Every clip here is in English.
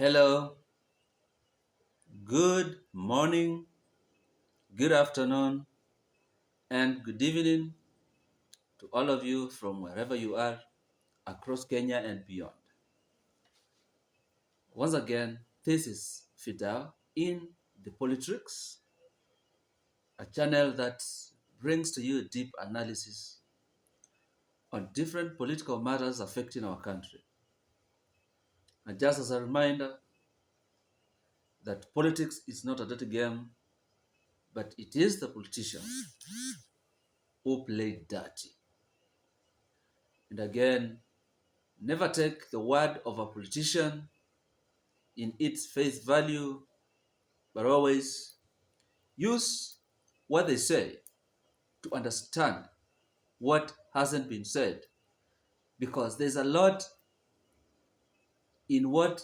Hello, good morning, good afternoon, and good evening to all of you from wherever you are across Kenya and beyond. Once again, this is Fidel in the Politrix, a channel that brings to you deep analysis on different political matters affecting our country. And just as a reminder that politics is not a dirty game, but it is the politicians who play dirty. And again, never take the word of a politician in its face value, but always use what they say to understand what hasn't been said. Because there's a lot in what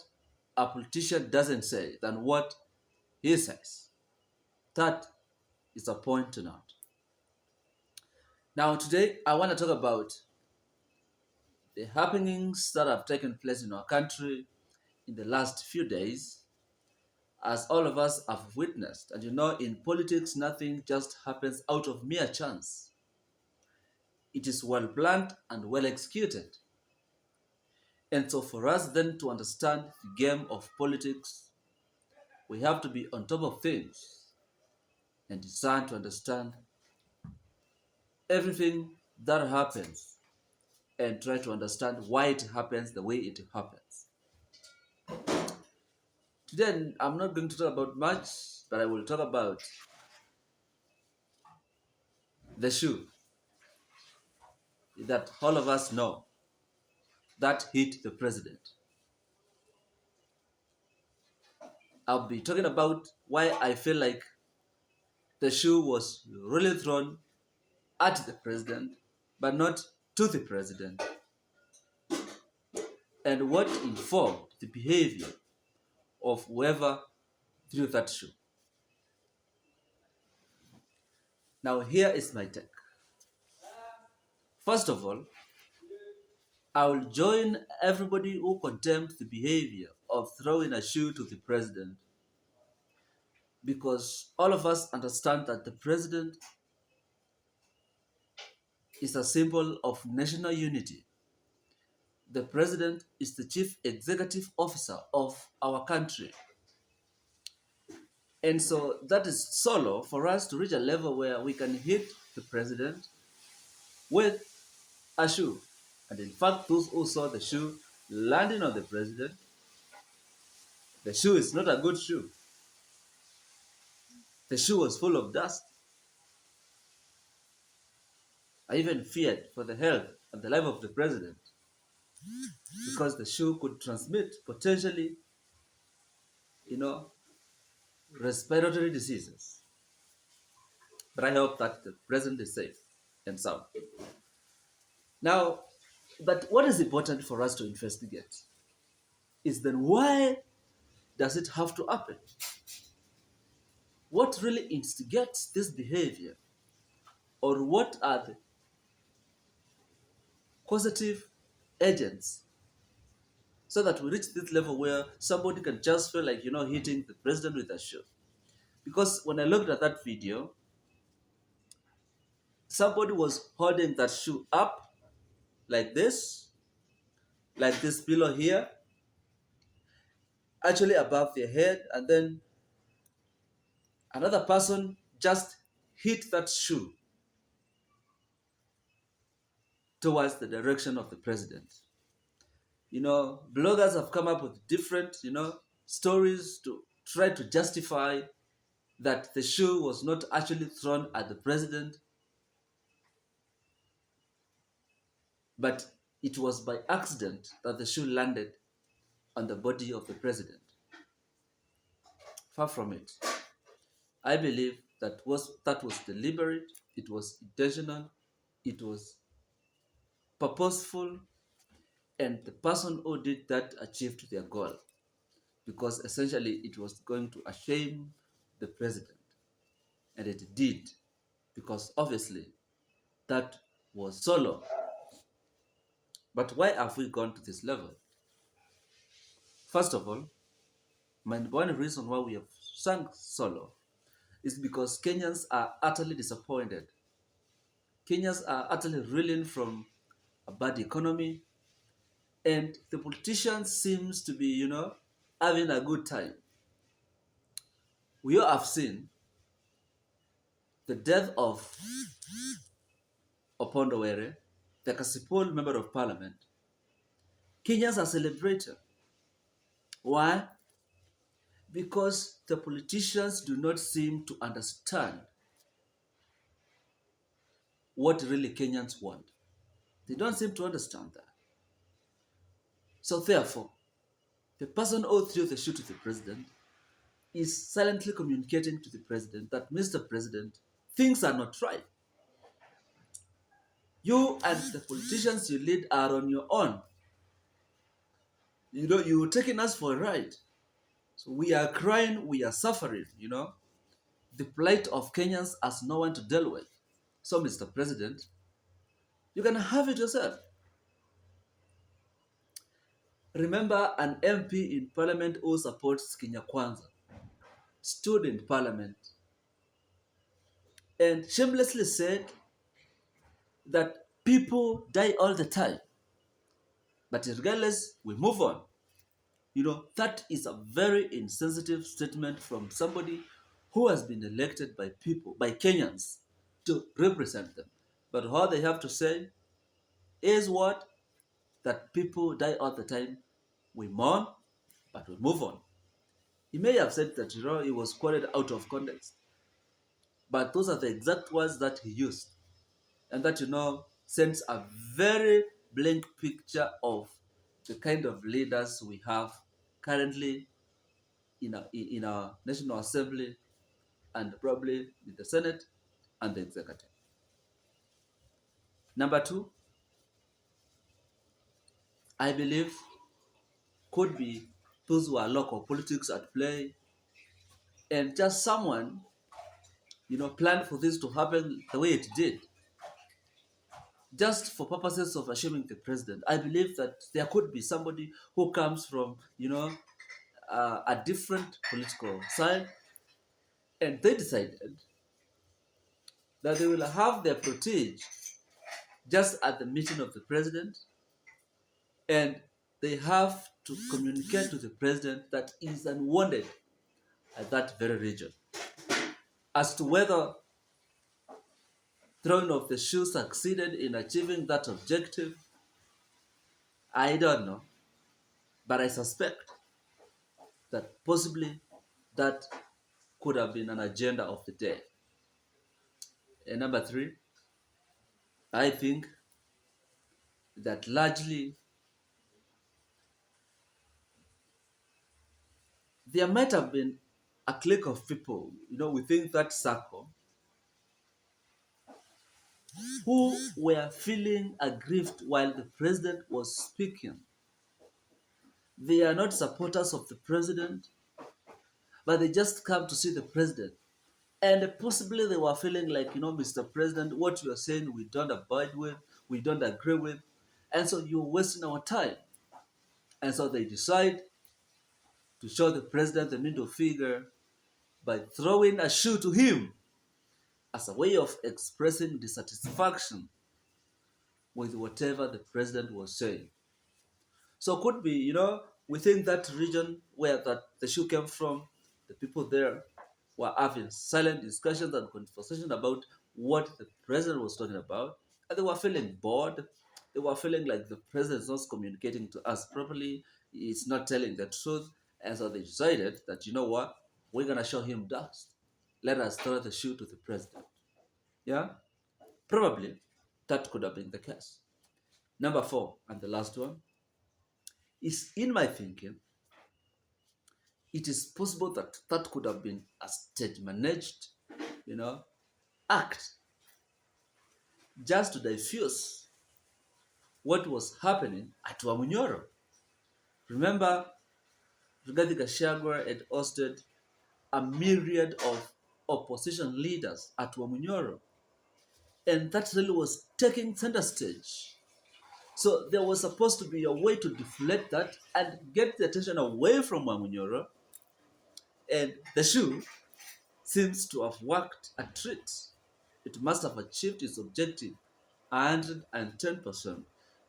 a politician doesn't say than what he says. That is a point to note. Now, today, I want to talk about the happenings that have taken place in our country in the last few days, as all of us have witnessed. And you know, in politics, nothing just happens out of mere chance. It is well planned and well executed. And so, for us then to understand the game of politics, we have to be on top of things and decide to understand everything that happens and try to understand why it happens the way it happens. Today, I'm not going to talk about much, but I will talk about the shoe that all of us know that hit the president. I'll be talking about why I feel like the shoe was really thrown at the president, but not to the president, and what informed the behavior of whoever threw that shoe. Now, here is my take. First of all, I will join everybody who condemned the behavior of throwing a shoe to the president, because all of us understand that the president is a symbol of national unity. The president is the chief executive officer of our country. And so that is solo for us to reach a level where we can hit the president with a shoe. And in fact, those who saw the shoe landing on the president, the shoe is not a good shoe. The shoe was full of dust. I even feared for the health and the life of the president, because the shoe could transmit potentially, respiratory diseases. But I hope that the president is safe and sound. Now, but what is important for us to investigate is then why does it have to happen? What really instigates this behavior? Or what are the causative agents so that we reach this level where somebody can just feel like, hitting the president with a shoe? Because when I looked at that video, somebody was holding that shoe up like this pillow here, actually above their head, and then another person just hit that shoe towards the direction of the president. Bloggers have come up with different, stories to try to justify that the shoe was not actually thrown at the president, but it was by accident that the shoe landed on the body of the president. Far from it. I believe that was deliberate, it was intentional, it was purposeful, and the person who did that achieved their goal, because essentially it was going to shame the president. And it did, because obviously that was solo. But why have we gone to this level? First of all, one reason why we have sunk so low is because Kenyans are utterly disappointed. Kenyans are utterly reeling from a bad economy, and the politicians seems to be, having a good time. We all have seen the death of Opondowere, the Kasipul member of parliament. Kenyans are celebrating. Why? Because the politicians do not seem to understand what really Kenyans want. They don't seem to understand that. So therefore, the person who threw the shoe to the president is silently communicating to the president that, Mr. President, things are not right. You and the politicians you lead are on your own. You're taking us for a ride. So we are crying, we are suffering, The plight of Kenyans has no one to deal with. So, Mr. President, you can have it yourself. Remember, an MP in parliament who supports Kenya Kwanza stood in parliament and shamelessly said that people die all the time. But regardless, we move on. That is a very insensitive statement from somebody who has been elected by people, by Kenyans, to represent them. But all they have to say is what? That people die all the time. We mourn, but we move on. He may have said that, he was quoted out of context. But those are the exact words that he used. And that, sends a very blank picture of the kind of leaders we have currently in our National Assembly and probably in the Senate and the Executive. Number two, I believe could be those who are local politics at play and just someone, planned for this to happen the way it did. Just for purposes of assuming the president, I believe that there could be somebody who comes from, a different political side, and they decided that they will have their protege just at the meeting of the president, and they have to communicate to the president that he is unwanted at that very region. As to whether throwing of the shoe succeeded in achieving that objective, I don't know, but I suspect that possibly that could have been an agenda of the day. And number three, I think that largely there might have been a clique of people, within that circle who were feeling aggrieved while the president was speaking. They are not supporters of the president, but they just come to see the president. And possibly they were feeling like, Mr. President, what you are saying we don't abide with, we don't agree with, and so you're wasting our time. And so they decide to show the president the middle finger by throwing a shoe to him as a way of expressing dissatisfaction with whatever the president was saying. So could be, within that region where the shoe came from, the people there were having silent discussions and conversations about what the president was talking about. And they were feeling bored. They were feeling like the president is not communicating to us properly. He's not telling the truth. And so they decided that, what? We're going to show him dust. Let us throw the shoe to the president. Yeah? Probably that could have been the case. Number four, and the last one, is in my thinking, it is possible that that could have been a stage managed, act just to diffuse what was happening at Wamunyoro. Remember, Rigathi Gachagua had hosted a myriad of opposition leaders at Wamunyoro, and that really was taking center stage. So there was supposed to be a way to deflect that and get the attention away from Wamunyoro And the shoe seems to have worked a treat. It must have achieved its objective 110%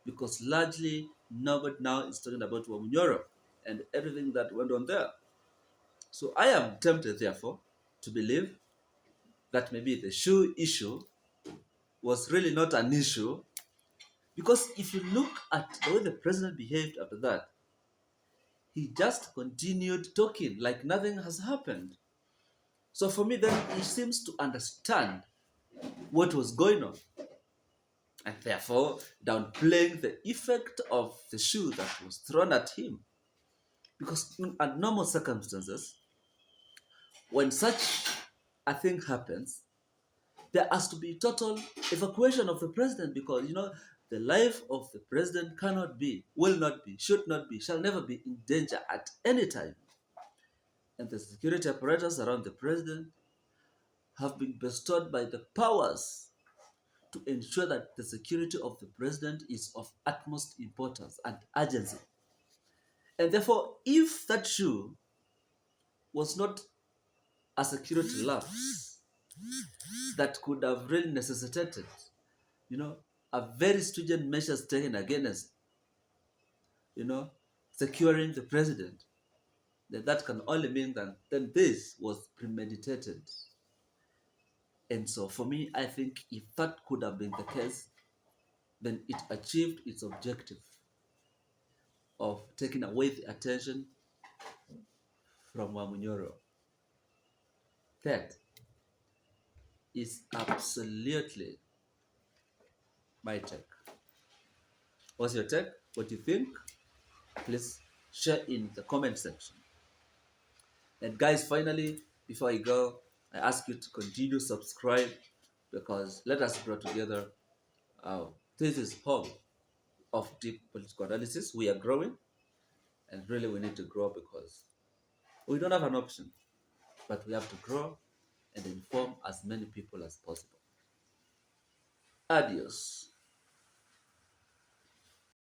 because largely nobody now is talking about Wamunyoro and everything that went on there. So I am tempted, therefore, to believe that maybe the shoe issue was really not an issue because if you look at the way the president behaved after that, he just continued talking like nothing has happened. So for me, then he seems to understand what was going on and therefore downplaying the effect of the shoe that was thrown at him. Because under normal circumstances, when such a thing happens, there has to be total evacuation of the president because the life of the president cannot be, will not be, should not be, shall never be in danger at any time. And the security apparatus around the president have been bestowed by the powers to ensure that the security of the president is of utmost importance and urgency. And therefore, if that shoe was not a security lapse that could have really necessitated, a very stringent measures taken against, you know, securing the president, then that can only mean that then this was premeditated. And so for me, I think if that could have been the case, then it achieved its objective of taking away the attention from Wamunyoro. That is absolutely my take. What's your take? What do you think? Please share in the comment section. And guys, finally, before I go, I ask you to continue subscribe because let us grow together. This is home of deep political analysis. We are growing, and really we need to grow because we don't have an option, but we have to grow and inform as many people as possible. Adios.